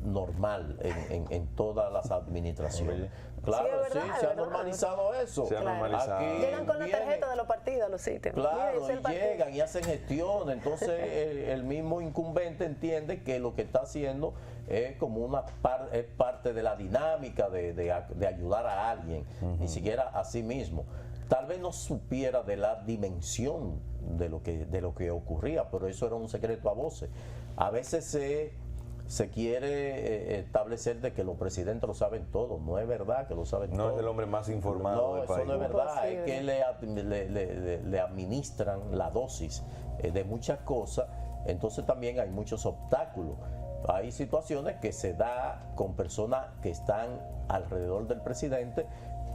normal en todas las administraciones. Claro, sí, se ha normalizado eso. Se ha normalizado. Aquí llegan con la tarjeta de los partidos a los sitios. Claro, y llegan y hacen gestión. Entonces el mismo incumbente entiende que lo que está haciendo es como es parte de la dinámica de ayudar a alguien, ni siquiera a sí mismo. Tal vez no supiera de la dimensión de lo que ocurría, pero eso era un secreto a voces. A veces se quiere establecer de que los presidentes lo saben todo. No es verdad que lo saben todo. No es el hombre más informado del eso país. No es verdad, es que le administran la dosis de muchas cosas, entonces también hay muchos obstáculos. Hay situaciones que se da con personas que están alrededor del presidente,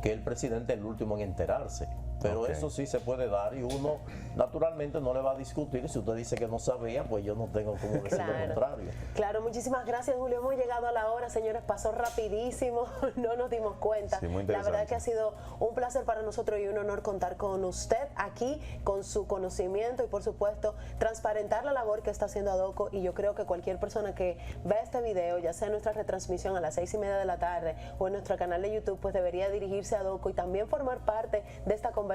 que el presidente es el último en enterarse. Pero eso sí se puede dar y uno naturalmente no le va a discutir. Si usted dice que no sabía, pues yo no tengo cómo decir lo contrario. Claro, muchísimas gracias, Julio. Hemos llegado a la hora, señores, pasó rapidísimo, no nos dimos cuenta. Sí, muy la verdad que ha sido un placer para nosotros y un honor contar con usted aquí, con su conocimiento y por supuesto transparentar la labor que está haciendo ADOCO. Y yo creo que cualquier persona que vea este video, ya sea en nuestra retransmisión a las 6:30 de la tarde o en nuestro canal de YouTube, pues debería dirigirse a ADOCO y también formar parte de esta conversación,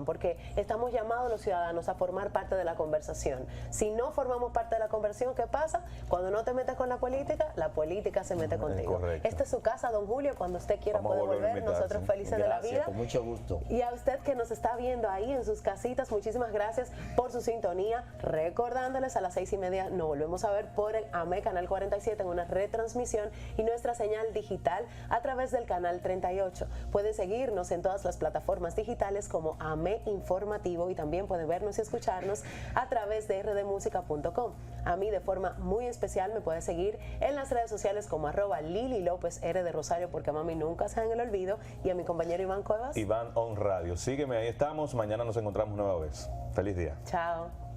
porque estamos llamados los ciudadanos a formar parte de la conversación. Si no formamos parte de la conversación, ¿qué pasa? Cuando no te metes con la política se mete contigo. Correcto. Esta es su casa, don Julio, cuando usted quiera puede volver, nosotros felices de la vida. Con mucho gusto. Y a usted que nos está viendo ahí en sus casitas, muchísimas gracias por su sintonía, recordándoles a las 6:30 nos volvemos a ver por el AME Canal 47 en una retransmisión y nuestra señal digital a través del canal 38. Pueden seguirnos en todas las plataformas digitales como AME Informativo y también pueden vernos y escucharnos a través de rdmusica.com. A mí de forma muy especial me puede seguir en las redes sociales como @LiliLópezR de Rosario, porque a mami nunca se en el olvido, y a mi compañero Iván Cuevas. Iván On Radio. Sígueme, ahí estamos. Mañana nos encontramos nueva vez. Feliz día. Chao.